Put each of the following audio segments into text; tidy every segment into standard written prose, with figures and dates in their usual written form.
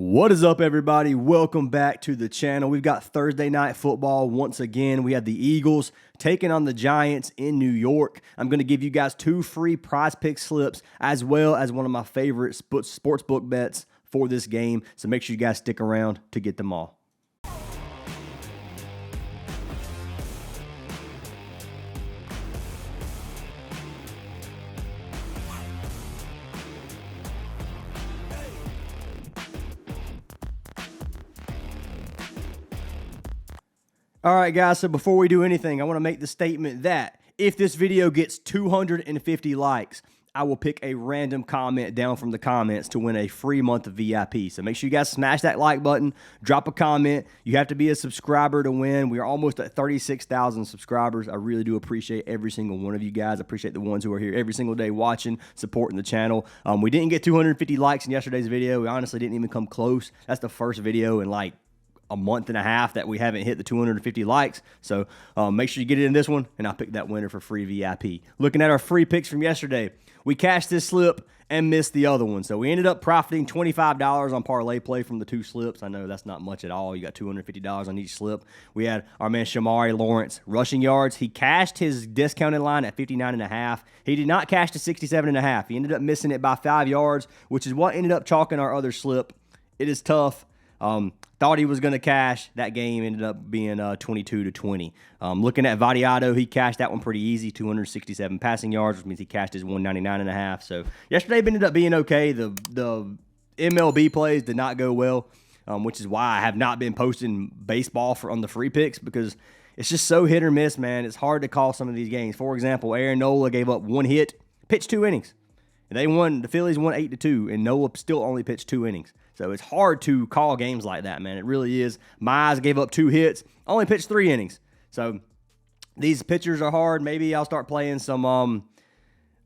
What is up, everybody? Welcome back to the channel. We've got Thursday night football once again. We have the Eagles taking on the Giants in New York. I'm going to give you guys 2 free prize pick slips as well as one of my favorite sports book bets for this game. So make sure you guys stick around to get them all. All right, guys, so before we do anything, I want to make the statement that if this video gets 250 likes, I will pick a random comment down from the comments to win a free month of VIP. So make sure you guys smash that like button, drop a comment. You have to be a subscriber to win. We are almost at 36,000 subscribers. I really do appreciate every single one of you guys. I appreciate the ones who are here every single day watching, supporting the channel. We didn't get 250 likes in yesterday's video. We honestly didn't even come close. That's the first video in like a month and a half that we haven't hit the 250 likes. So make sure you get it in this one, and I'll pick that winner for free VIP. Looking at our free picks from yesterday, we cashed this slip and missed the other one. So we ended up profiting $25 on parlay play from the 2 slips. I know that's not much at all. You got $250 on each slip. We had our man Shamari Lawrence rushing yards. He cashed his discounted line at 59.5. He did not cash to 67.5. He ended up missing it by 5 yards, which is what ended up chalking our other slip. It is tough. Thought he was going to cash. That game ended up being 22-20. Looking at Vadiado, he cashed that one pretty easy, 267 passing yards, which means he cashed his 199.5. So yesterday ended up being okay. The MLB plays did not go well, which is why I have not been posting baseball on the free picks, because it's just so hit or miss, man. It's hard to call some of these games. For example, Aaron Nola gave up 1 hit, pitched 2 innings. And they won. The Phillies won 8-2, and Nola still only pitched 2 innings. So it's hard to call games like that, man. It really is. Mize gave up 2 hits, only pitched 3 innings. So these pitchers are hard. Maybe I'll start playing some.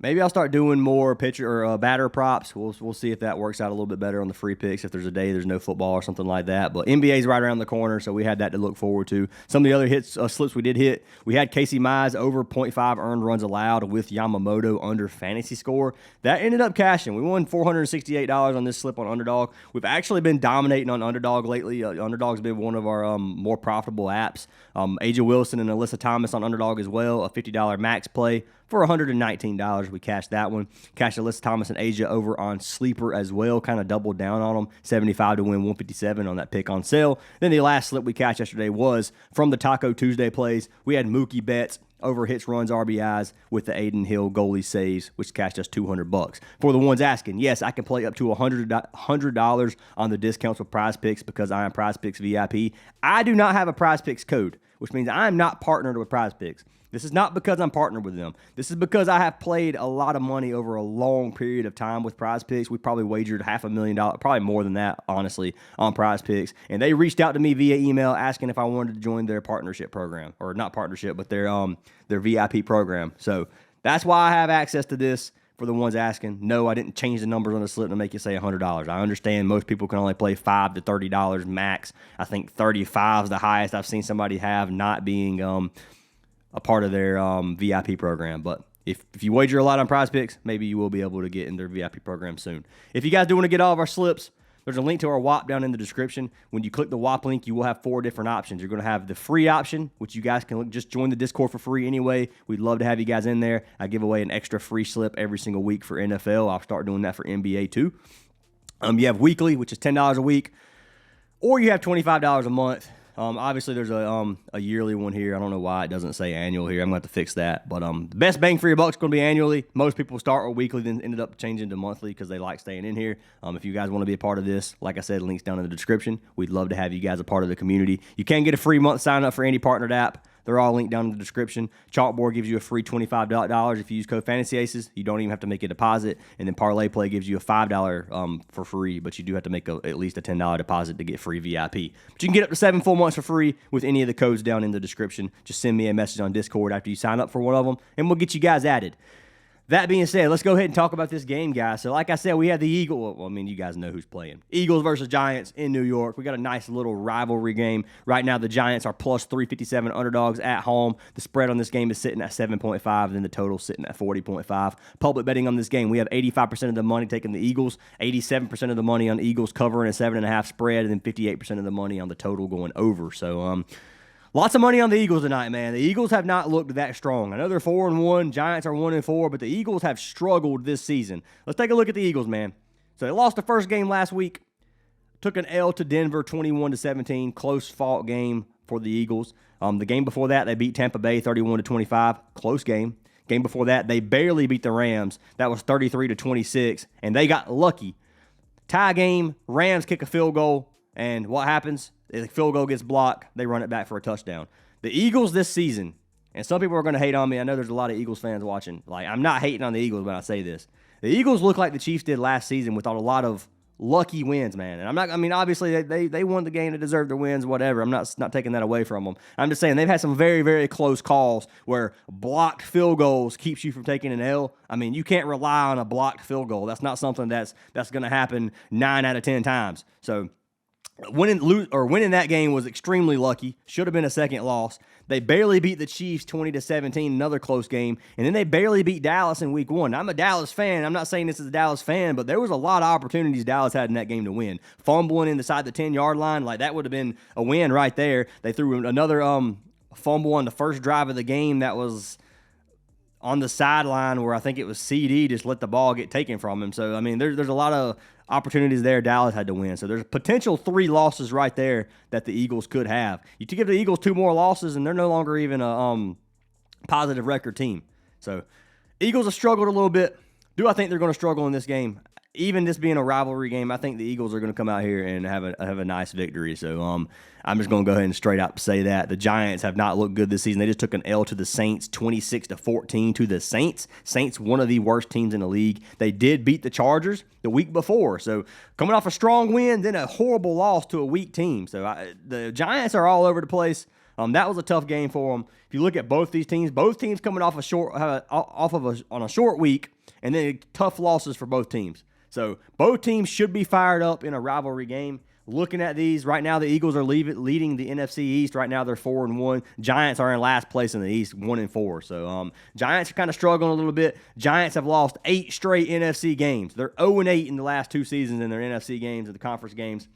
Maybe I'll start doing more pitcher or batter props. We'll see if that works out a little bit better on the free picks if there's a day there's no football or something like that. But NBA's right around the corner, so we had that to look forward to. Some of the other slips we did hit, we had Casey Mize over 0.5 earned runs allowed with Yamamoto under fantasy score. That ended up cashing. We won $468 on this slip on Underdog. We've actually been dominating on Underdog lately. Underdog's been one of our more profitable apps. Aja Wilson and Alyssa Thomas on Underdog as well, a $50 max play for $119. We cashed that one. Cashed Alyssa Thomas and Aja over on Sleeper as well. Kind of doubled down on them. 75 to win 157 on that pick on sale. Then the last slip we cashed yesterday was from the Taco Tuesday plays. We had Mookie Betts over hits, runs, RBIs with the Aiden Hill goalie saves, which cashed us $200. For the ones asking, yes, I can play up to $100 on the discounts with Prizepicks because I am Prizepicks VIP. I do not have a Prizepicks code, which means I am not partnered with Prizepicks. This is not because I'm partnered with them. This is because I have played a lot of money over a long period of time with Prizepicks. We probably wagered $500,000, probably more than that, honestly, on Prizepicks. And they reached out to me via email asking if I wanted to join their partnership program, or not partnership, but their VIP program. So that's why I have access to this. For the ones asking, no, I didn't change the numbers on the slip to make you say $100. I understand most people can only play $5 to $30 max. I think 35 is the highest I've seen somebody have, not being a part of their VIP program. But if you wager a lot on Prizepicks, maybe you will be able to get in their VIP program soon. If you guys do want to get all of our slips, there's a link to our WAP down in the description. When you click the WAP link, you will have 4 different options. You're going to have the free option, which you guys can just join the Discord for free anyway. We'd love to have you guys in there. I give away an extra free slip every single week for NFL. I'll start doing that for NBA too. You have weekly, which is $10 a week, or you have $25 a month. Obviously, there's a yearly one here. I don't know why it doesn't say annual here. I'm going to have to fix that. But the best bang for your buck is going to be annually. Most people start with weekly, then ended up changing to monthly because they like staying in here. If you guys want to be a part of this, like I said, links down in the description. We'd love to have you guys a part of the community. You can get a free month sign up for any partnered app. They're all linked down in the description. Chalkboard gives you a free $25 if you use code FANTASYACES. You don't even have to make a deposit. And then Parlay Play gives you a $5 for free, but you do have to make at least a $10 deposit to get free VIP. But you can get up to 7 full months for free with any of the codes down in the description. Just send me a message on Discord after you sign up for one of them, and we'll get you guys added. that being said, let's go ahead and talk about this game, guys. So like I said, we have the Eagles. Well, I mean, you guys know who's playing. Eagles versus Giants in New York. We got a nice little rivalry game. Right now, the Giants are plus 357 underdogs at home. The spread on this game is sitting at 7.5, and then the total sitting at 40.5. Public betting on this game, we have 85% of the money taking the Eagles, 87% of the money on Eagles covering a 7.5 spread, and then 58% of the money on the total going over. So, lots of money on the Eagles tonight, man. The Eagles have not looked that strong. I know they're 4-1. Giants are 1-4, but the Eagles have struggled this season. Let's take a look at the Eagles, man. So they lost the first game last week. Took an L to Denver, 21-17. Close fought game for the Eagles. The game before that, they beat Tampa Bay, 31-25. Close game. Game before that, they barely beat the Rams. That was 33-26, and they got lucky. Tie game. Rams kick a field goal, and what happens? The field goal gets blocked. They run it back for a touchdown. The Eagles this season, and some people are going to hate on me. I know there's a lot of Eagles fans watching. Like, I'm not hating on the Eagles when I say this. The Eagles look like the Chiefs did last season without a lot of lucky wins, man. And obviously they won the game to deserve their wins, whatever. I'm not taking that away from them. I'm just saying they've had some very, very close calls where blocked field goals keeps you from taking an L. I mean, you can't rely on a blocked field goal. That's not something that's going to happen 9 out of 10 times. So winning that game was extremely lucky. Should have been a second loss. They barely beat the Chiefs 20-17, another close game, and then they barely beat Dallas in week 1. I'm a Dallas fan. I'm not saying this is a Dallas fan, but there was a lot of opportunities Dallas had in that game to win. Fumbling inside the 10-yard line, like that would have been a win right there. They threw another fumble on the first drive of the game that was on the sideline where I think it was CD just let the ball get taken from him. So, I mean, there's a lot of opportunities there Dallas had to win. So there's a potential 3 losses right there that the Eagles could have. You give the Eagles 2 more losses, and they're no longer even a positive record team. So Eagles have struggled a little bit. Do I think they're going to struggle in this game? Even this being a rivalry game, I think the Eagles are going to come out here and have a nice victory. So I'm just going to go ahead and straight up say that. The Giants have not looked good this season. They just took an L to the Saints, 26-14 to the Saints. Saints, one of the worst teams in the league. They did beat the Chargers the week before. So coming off a strong win, then a horrible loss to a weak team. So the Giants are all over the place. That was a tough game for them. If you look at both teams coming off on a short week, and then tough losses for both teams. So both teams should be fired up in a rivalry game. Looking at these, right now the Eagles are leading the NFC East. Right now they're 4-1. Giants are in last place in the East, 1-4. So Giants are kind of struggling a little bit. Giants have lost 8 straight NFC games. They're 0-8 in the last 2 seasons in their NFC games and the conference games.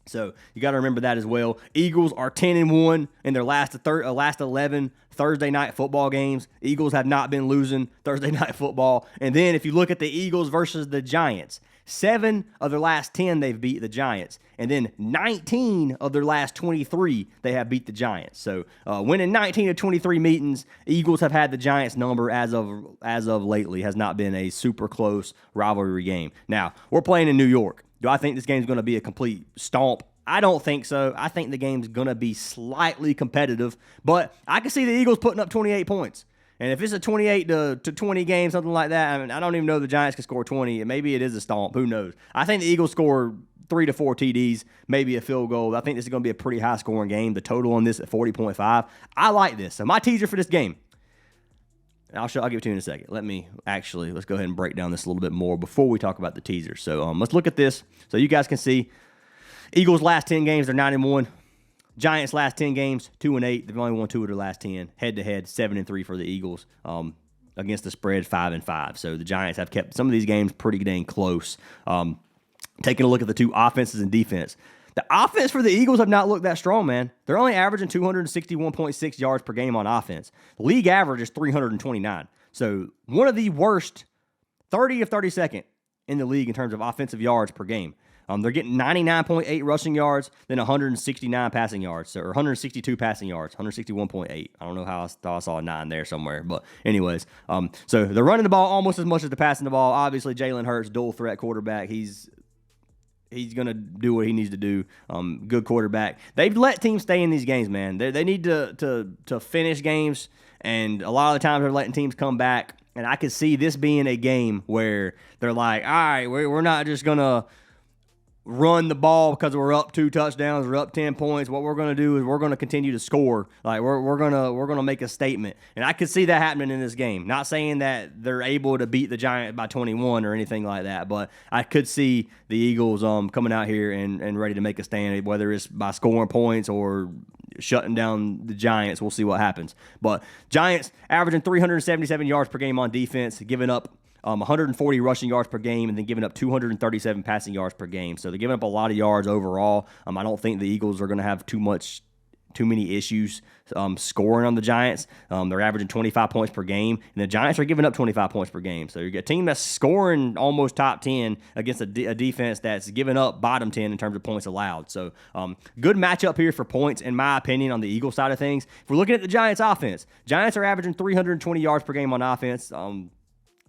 So you got to remember that as well. Eagles are 10-1 in their last 11 Thursday night football games. Eagles have not been losing Thursday night football. And then if you look at the Eagles versus the Giants, 7 of their last 10 they've beat the Giants, and then 19 of their last 23 they have beat the Giants. So winning 19 of 23 meetings, Eagles have had the Giants number as of lately. Has not been a super close rivalry game. Now we're playing in New York. Do I think this game's going to be a complete stomp? I don't think so. I think the game's going to be slightly competitive, but I can see the Eagles putting up 28 points. And if it's a 28 to 20 game, something like that, I mean, I don't even know the Giants can score 20. Maybe it is a stomp. Who knows? I think the Eagles score 3 to 4 TDs, maybe a field goal. I think this is going to be a pretty high-scoring game. The total on this at 40.5. I like this. So my teaser for this game, I'll give it to you in a second. Let's go ahead and break down this a little bit more before we talk about the teaser. So let's look at this so you guys can see. Eagles last 10 games, they're 9-1. Giants last 10 games, 2-8. They've only won 2 of their last 10. Head-to-head, 7-3 for the Eagles. Against the spread, 5-5. So the Giants have kept some of these games pretty dang close. Taking a look at the 2 offenses and defense. The offense for the Eagles have not looked that strong, man. They're only averaging 261.6 yards per game on offense. The league average is 329. So one of the worst, 30 of 32nd in the league in terms of offensive yards per game. They're getting 99.8 rushing yards, then 169 passing yards, or 162 passing yards, 161.8. I don't know how I saw a 9 there somewhere, but anyways. So they're running the ball almost as much as they're passing the ball. Obviously, Jalen Hurts, dual threat quarterback. He's going to do what he needs to do. Good quarterback. They've let teams stay in these games, man. They need to finish games, and a lot of the times they're letting teams come back. And I could see this being a game where they're like, all right, we're not just going to run the ball because we're up 2 touchdowns, we're up 10 points. What we're going to do is we're going to continue to score. Like we're going to make a statement. And I could see that happening in this game. Not saying that they're able to beat the Giants by 21 or anything like that, but I could see the Eagles coming out here and ready to make a stand, whether it's by scoring points or shutting down the Giants. We'll see what happens. But Giants averaging 377 yards per game on defense, giving up 140 rushing yards per game, and then giving up 237 passing yards per game. So they're giving up a lot of yards overall. I don't think the Eagles are going to have too many issues scoring on the Giants. They're averaging 25 points per game, and the Giants are giving up 25 points per game. So you get a team that's scoring almost top 10 against a defense that's giving up bottom 10 in terms of points allowed. So good matchup here for points, in my opinion, on the Eagles side of things. If we're looking at the Giants offense, Giants are averaging 320 yards per game on offense.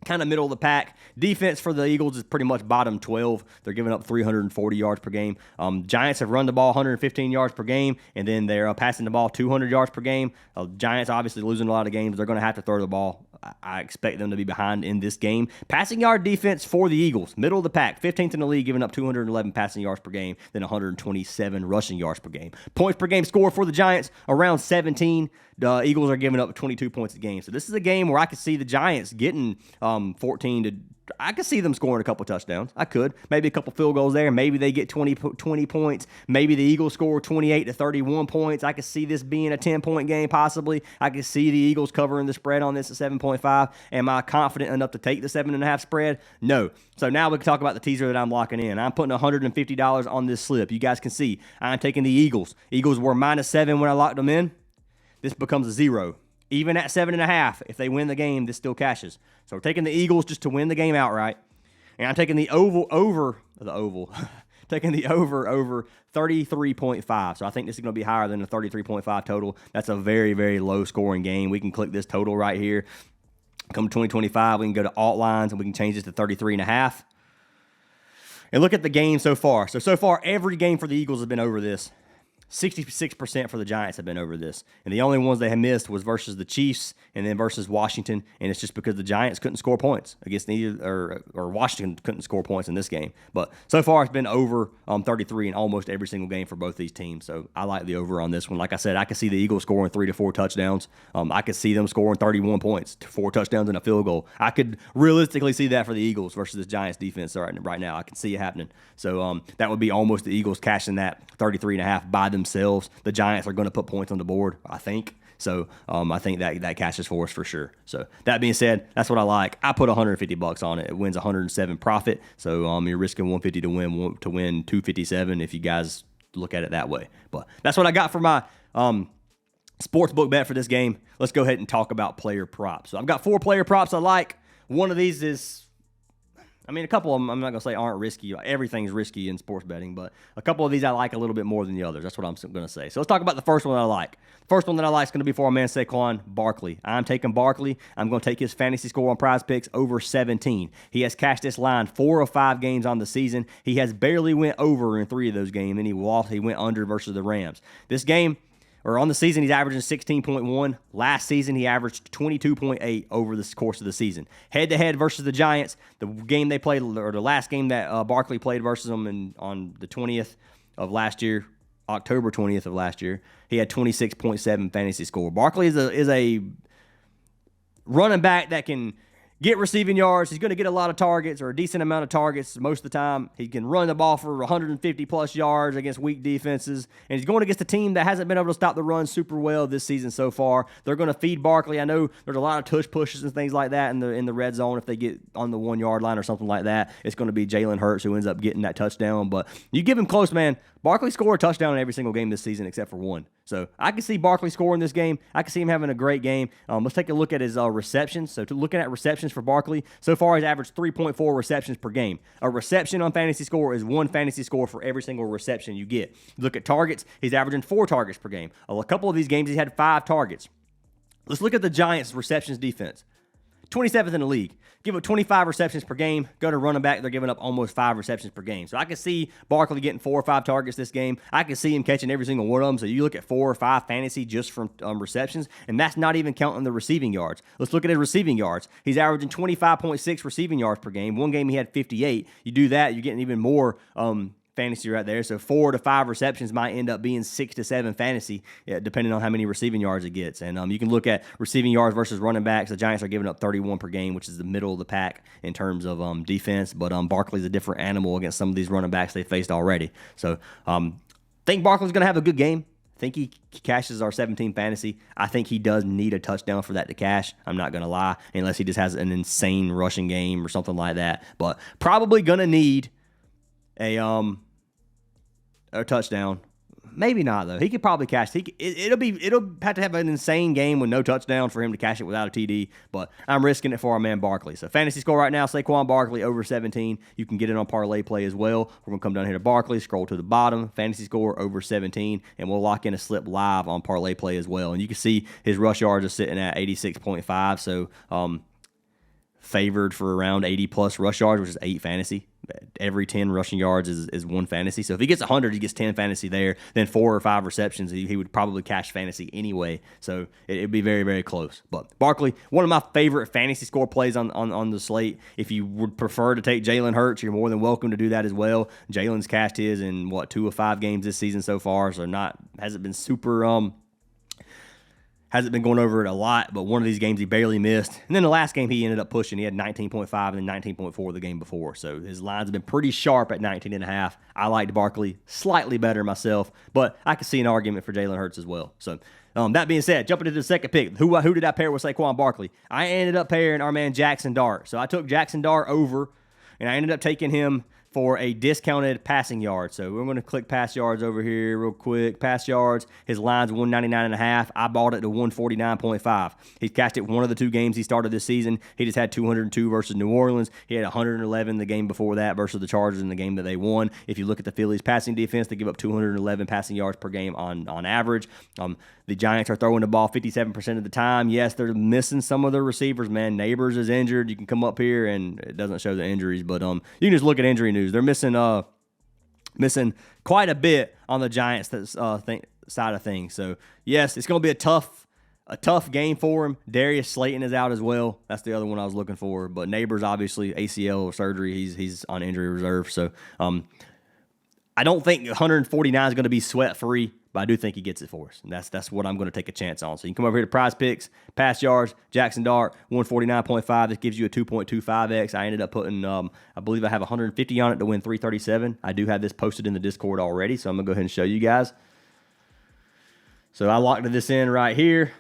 Kind of middle of the pack. Defense for the Eagles is pretty much bottom 12. They're giving up 340 yards per game. Giants have run the ball 115 yards per game, and then they're passing the ball 200 yards per game. Giants obviously losing a lot of games. They're going to have to throw the ball. I expect them to be behind in this game. Passing yard defense for the Eagles, middle of the pack, 15th in the league, giving up 211 passing yards per game, then 127 rushing yards per game. Points per game score for the Giants, around 17. The Eagles are giving up 22 points a game. So this is a game where I could see the Giants getting 14 to I could see them scoring a couple touchdowns. I could. Maybe a couple field goals there. Maybe they get 20 points. Maybe the Eagles score 28 to 31 points. I could see this being a 10-point game possibly. I could see the Eagles covering the spread on this at 7.5. Am I confident enough to take the 7.5 spread? No. So now we can talk about the teaser that I'm locking in. I'm putting $150 on this slip. You guys can see I'm taking the Eagles. Eagles were -7 when I locked them in. This becomes a 0. Even at 7.5, if they win the game, this still cashes. So we're taking the Eagles just to win the game outright. And I'm taking the over taking the over 33.5. So I think this is going to be higher than the 33.5 total. That's a very, very low scoring game. We can click this total right here. Come 2025, we can go to alt lines and we can change this to 33.5. And look at the game so far. So far, every game for the Eagles has been over this. 66% for the Giants have been over this. And the only ones they have missed was versus the Chiefs and then versus Washington. And it's just because the Giants couldn't score points against neither, or Washington couldn't score points in this game. But so far, it's been over 33 in almost every single game for both these teams. So I like the over on this one. Like I said, I could see the Eagles scoring 3 to 4 touchdowns. I could see them scoring 31 points, 4 touchdowns and a field goal. I could realistically see that for the Eagles versus the Giants defense right now. I can see it happening. So that would be almost the Eagles cashing that 33.5 by themselves. The Giants are going to put points on the board, I think. So I think that cashes for us for sure. So that being said, that's what I like. I put $150 on it. It wins 107 profit. So you're risking 150 to win 257 if you guys look at it that way. But that's what I got for my sports book bet for this game. Let's go ahead and talk about player props. So I've got 4 player props I like. One of these is, a couple of them I'm not going to say aren't risky. Everything's risky in sports betting, but a couple of these I like a little bit more than the others. That's what I'm going to say. So let's talk about the first one that I like. The first one that I like is going to be for our man Saquon Barkley. I'm taking Barkley. I'm going to take his fantasy score on Prizepicks over 17. He has cashed this line 4 of 5 games on the season. He has barely went over in 3 of those games, and he went under versus the Rams. This game, or on the season, he's averaging 16.1. Last season, he averaged 22.8 over the course of the season. Head-to-head versus the Giants, the game they played, or the last game that Barkley played versus them on the 20th of last year, October 20th of last year, he had 26.7 fantasy score. Barkley is a running back that can get receiving yards. He's going to get a lot of targets, or a decent amount of targets most of the time. He can run the ball for 150-plus yards against weak defenses. And he's going against a team that hasn't been able to stop the run super well this season so far. They're going to feed Barkley. I know there's a lot of tush pushes and things like that in the red zone. If they get on the 1-yard line or something like that, it's going to be Jalen Hurts who ends up getting that touchdown. But you give him close, man. Barkley scored a touchdown in every single game this season except for 1. So I can see Barkley scoring this game. I can see him having a great game. Let's take a look at his receptions. So looking at receptions for Barkley, so far he's averaged 3.4 receptions per game. A reception on fantasy score is 1 fantasy score for every single reception you get. Look at targets. He's averaging 4 targets per game. A couple of these games he had 5 targets. Let's look at the Giants' receptions defense. 27th in the league. Give up 25 receptions per game. Go to running back, they're giving up almost 5 receptions per game. So I can see Barkley getting 4 or 5 targets this game. I can see him catching every single one of them. So you look at 4 or 5 fantasy just from receptions, and that's not even counting the receiving yards. Let's look at his receiving yards. He's averaging 25.6 receiving yards per game. One game he had 58. You do that, you're getting even more fantasy right there. So 4 to 5 receptions might end up being 6 to 7 fantasy, depending on how many receiving yards it gets. And you can look at receiving yards versus running backs. The Giants are giving up 31 per game, which is the middle of the pack in terms of defense. But Barkley's a different animal against some of these running backs they faced already. So think Barkley's going to have a good game. I think he cashes our 17 fantasy. I think he does need a touchdown for that to cash. I'm not going to lie, unless he just has an insane rushing game or something like that. But probably going to need a touchdown. Maybe not though. He could probably cash. It'll have to have an insane game with no touchdown for him to cash it without a TD. But I'm risking it for our man Barkley. So fantasy score right now: Saquon Barkley over 17. You can get it on parlay play as well. We're gonna come down here to Barkley, scroll to the bottom, fantasy score over 17, and we'll lock in a slip live on parlay play as well. And you can see his rush yards are sitting at 86.5. So favored for around 80 plus rush yards, which is 8 fantasy. Every 10 rushing yards is 1 fantasy. So if he gets 100, he gets 10 fantasy there. Then 4 or 5 receptions, he would probably cash fantasy anyway. So it'd be very, very close. But Barkley, one of my favorite fantasy score plays on the slate. If you would prefer to take Jalen Hurts, you're more than welcome to do that as well. Jalen's cashed his in 2 of 5 games this season so far. So hasn't been super hasn't been going over it a lot, but one of these games he barely missed. And then the last game he ended up pushing. He had 19.5 and then 19.4 the game before. So his lines have been pretty sharp at 19.5. I liked Barkley slightly better myself, but I could see an argument for Jalen Hurts as well. So that being said, jumping into the second pick, who did I pair with Saquon Barkley? I ended up pairing our man Jackson Dart. So I took Jackson Dart over, and I ended up taking him for a discounted passing yard. So we're going to click pass yards over here real quick. Pass yards, his line's 199.5. I bought it to 149.5. He's cashed it one of the 2 games he started this season. He just had 202 versus New Orleans. He had 111 the game before that versus the Chargers in the game that they won. If you look at the Phillies passing defense, they give up 211 passing yards per game on average. The Giants are throwing the ball 57% of the time. Yes, they're missing some of their receivers, man. Neighbors is injured. You can come up here, and it doesn't show the injuries, but you can just look at injury news. They're missing quite a bit on the Giants side of things. So, yes, it's going to be a tough game for him. Darius Slayton is out as well. That's the other one I was looking for. But Neighbors, obviously, ACL or surgery. He's on injury reserve. So, I don't think 149 is going to be sweat-free, but I do think he gets it for us. And that's what I'm going to take a chance on. So you can come over here to Prizepicks, pass yards, Jackson Dart, 149.5. This gives you a 2.25x. I ended up putting, I believe I have 150 on it to win 337. I do have this posted in the Discord already, so I'm going to go ahead and show you guys. So I locked this in right here.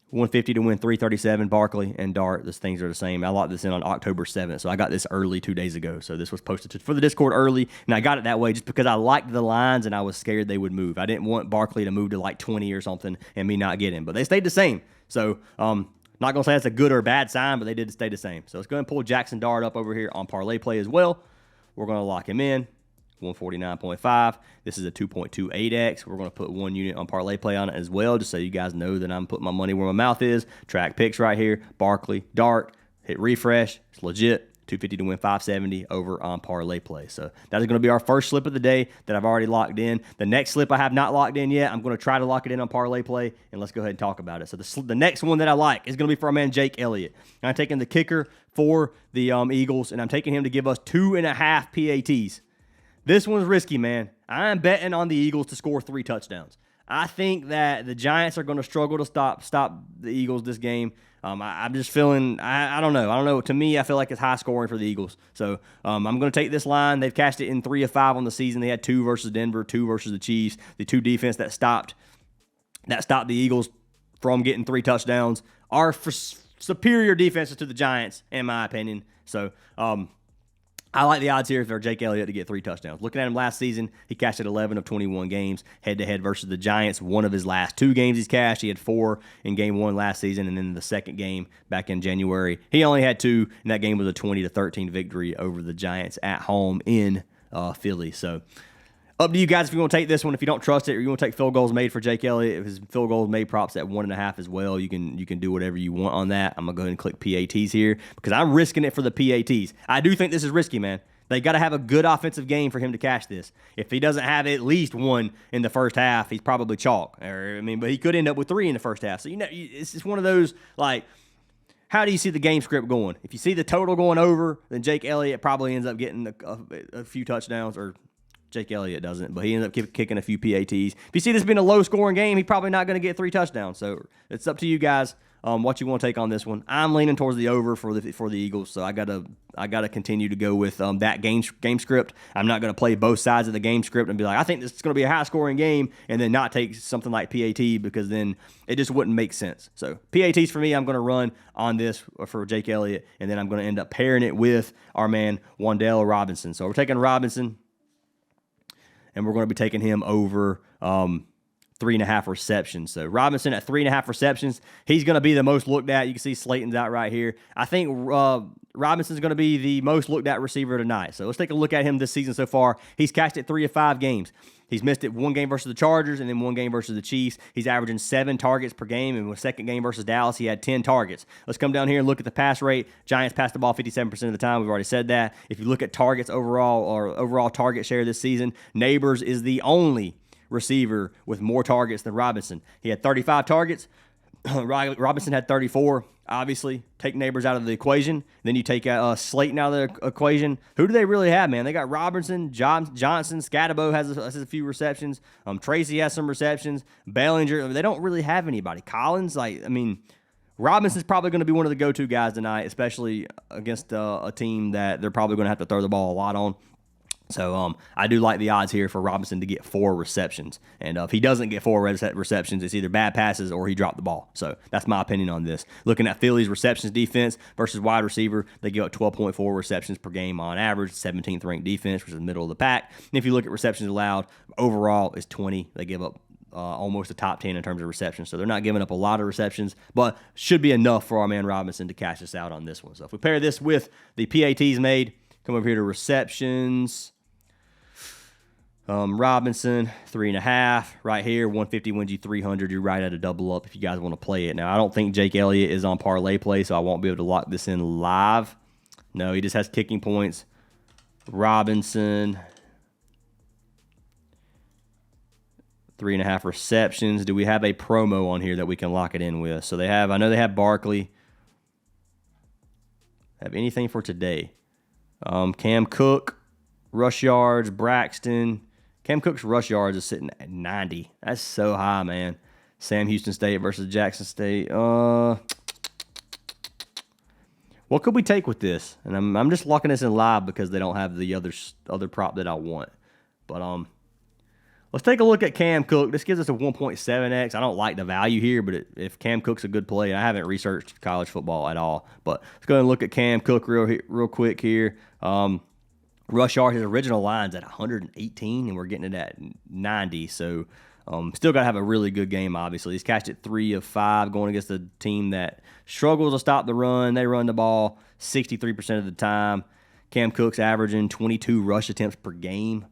150 to win 337. Barkley and Dart, those things are the same. I locked this in on October 7th, so I got this early 2 days ago. So this was posted for the Discord early, and I got it that way just because I liked the lines and I was scared they would move. I didn't want Barkley to move to like 20 or something and me not get him, but they stayed the same. So not going to say that's a good or bad sign, but they did stay the same. So let's go ahead and pull Jackson Dart up over here on Parlay Play as well. We're going to lock him in. 149.5. This is a 2.28x. We're going to put 1 unit on parlay play on it as well, just so you guys know that I'm putting my money where my mouth is. Track picks right here. Barkley, Dart, hit refresh. It's legit. 250 to win 570 over on parlay play. So that is going to be our first slip of the day that I've already locked in. The next slip I have not locked in yet. I'm going to try to lock it in on parlay play, and let's go ahead and talk about it. So the next one that I like is going to be for our man Jake Elliott. I'm taking the kicker for the Eagles, and I'm taking him to give us 2.5 PATs. This one's risky, man. I'm betting on the Eagles to score 3 touchdowns. I think that the Giants are going to struggle to stop the Eagles this game. I'm just feeling, I don't know. I don't know. To me, I feel like it's high scoring for the Eagles. So I'm going to take this line. They've cashed it in 3 of 5 on the season. They had 2 versus Denver, 2 versus the Chiefs. The 2 defense that stopped the Eagles from getting 3 touchdowns are superior defenses to the Giants, in my opinion. So I like the odds here for Jake Elliott to get 3 touchdowns. Looking at him last season, he cashed at 11 of 21 games, head-to-head versus the Giants. One of his last 2 games he's cashed. He had 4 in game 1 last season, and then the second game back in January, he only had 2, and that game was a 20-13 victory over the Giants at home in Philly. So up to you guys if you want to take this one. If you don't trust it, or you want to take field goals made for Jake Elliott, if his field goals made props at 1.5 as well, you can do whatever you want on that. I'm gonna go ahead and click PATs here because I'm risking it for the PATs. I do think this is risky, man. They got to have a good offensive game for him to cash this. If he doesn't have at least 1 in the first half, he's probably chalk. But he could end up with 3 in the first half. So it's just one of those like. How do you see the game script going? If you see the total going over, then Jake Elliott probably ends up getting a few touchdowns or Jake Elliott doesn't, but he ended up kicking a few PATs. If you see this being a low-scoring game, he's probably not going to get 3 touchdowns. So it's up to you guys what you want to take on this one. I'm leaning towards the over for the Eagles, so I gotta continue to go with that game script. I'm not going to play both sides of the game script and be like, I think this is going to be a high-scoring game, and then not take something like PAT, because then it just wouldn't make sense. So PATs for me, I'm going to run on this for Jake Elliott, and then I'm going to end up pairing it with our man Wan'Dale Robinson. So we're taking Robinson, and we're going to be taking him over 3.5 receptions. So Robinson at 3.5 receptions, he's going to be the most looked at. You can see Slayton's out right here. I think Robinson's going to be the most looked at receiver tonight. So let's take a look at him this season so far. He's cashed it 3 of 5 games. He's missed it 1 game versus the Chargers and then 1 game versus the Chiefs. He's averaging 7 targets per game, and with second game versus Dallas, he had 10 targets. Let's come down here and look at the pass rate. Giants pass the ball 57% of the time. We've already said that. If you look at targets overall, or overall target share this season, Neighbors is the only receiver with more targets than Robinson. He had 35 targets. Robinson had 34. Obviously, take Neighbors out of the equation. Then you take Slayton out of the equation. Who do they really have, man? They got Robinson, Johnson, Scatabo has a few receptions. Tracy has some receptions. Bellinger, they don't really have anybody. Collins, Robinson's probably going to be one of the go-to guys tonight, especially against a team that they're probably going to have to throw the ball a lot on. So I do like the odds here for Robinson to get 4 receptions. And if he doesn't get 4 receptions, it's either bad passes or he dropped the ball. So that's my opinion on this. Looking at Philly's receptions defense versus wide receiver, they give up 12.4 receptions per game on average, 17th ranked defense, which is the middle of the pack. And if you look at receptions allowed, overall is 20. They give up almost a top 10 in terms of receptions. So they're not giving up a lot of receptions, but should be enough for our man Robinson to cash us out on this one. So if we pair this with the PATs made, come over here to receptions. Robinson, 3.5. Right here, 150 wins you 300. You're right at a double up if you guys want to play it. Now, I don't think Jake Elliott is on parlay play, so I won't be able to lock this in live. No, he just has kicking points. Robinson, 3.5 receptions. Do we have a promo on here that we can lock it in with? So they have, I know they have Barkley. Have anything for today? Cam Cook, rush yards, Braxton. Cam Cook's rush yards is sitting at 90. That's so high, man. Sam Houston State versus Jackson State. What could we take with this? And I'm just locking this in live because they don't have the other prop that I want. But let's take a look at Cam Cook. This gives us a 1.7x. I don't like the value here, but if Cam Cook's a good play, I haven't researched college football at all. But let's go ahead and look at Cam Cook real quick here. Rush yard, his original line's at 118, and we're getting it at 90. So still got to have a really good game, obviously. He's cashed it 3 of 5 going against a team that struggles to stop the run. They run the ball 63% of the time. Cam Cook's averaging 22 rush attempts per game.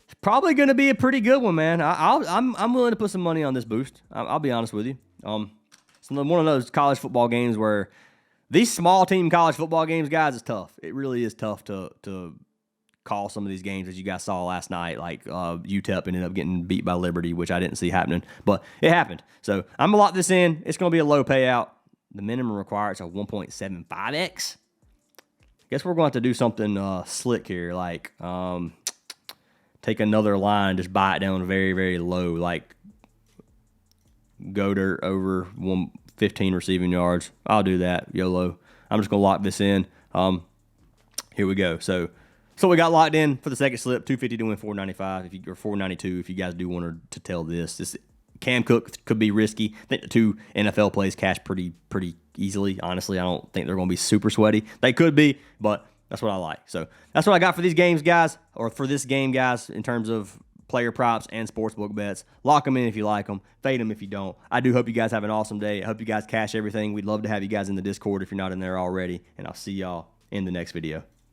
It's probably going to be a pretty good one, man. I'm willing to put some money on this boost. I'll be honest with you. It's one of those college football games where these small team college football games, guys, is tough. It really is tough to call some of these games, as you guys saw last night. Like UTEP ended up getting beat by Liberty, which I didn't see happening, but it happened. So I'm going to lock this in. It's going to be a low payout. The minimum required is a 1.75x. Guess we're going to have to do something slick here, like take another line, just buy it down very, very low, like Goddard over 115 receiving yards. I'll do that, YOLO. I'm just going to lock this in. Here we go. So we got locked in for the second slip, 250 to win 495, or 492 if you guys do want to tell this. Cam Cook could be risky. I think the 2 NFL plays cash pretty easily. Honestly, I don't think they're going to be super sweaty. They could be, but that's what I like. So that's what I got for these games, guys, or for this game, guys, in terms of player props and sportsbook bets. Lock them in if you like them. Fade them if you don't. I do hope you guys have an awesome day. I hope you guys cash everything. We'd love to have you guys in the Discord if you're not in there already. And I'll see y'all in the next video.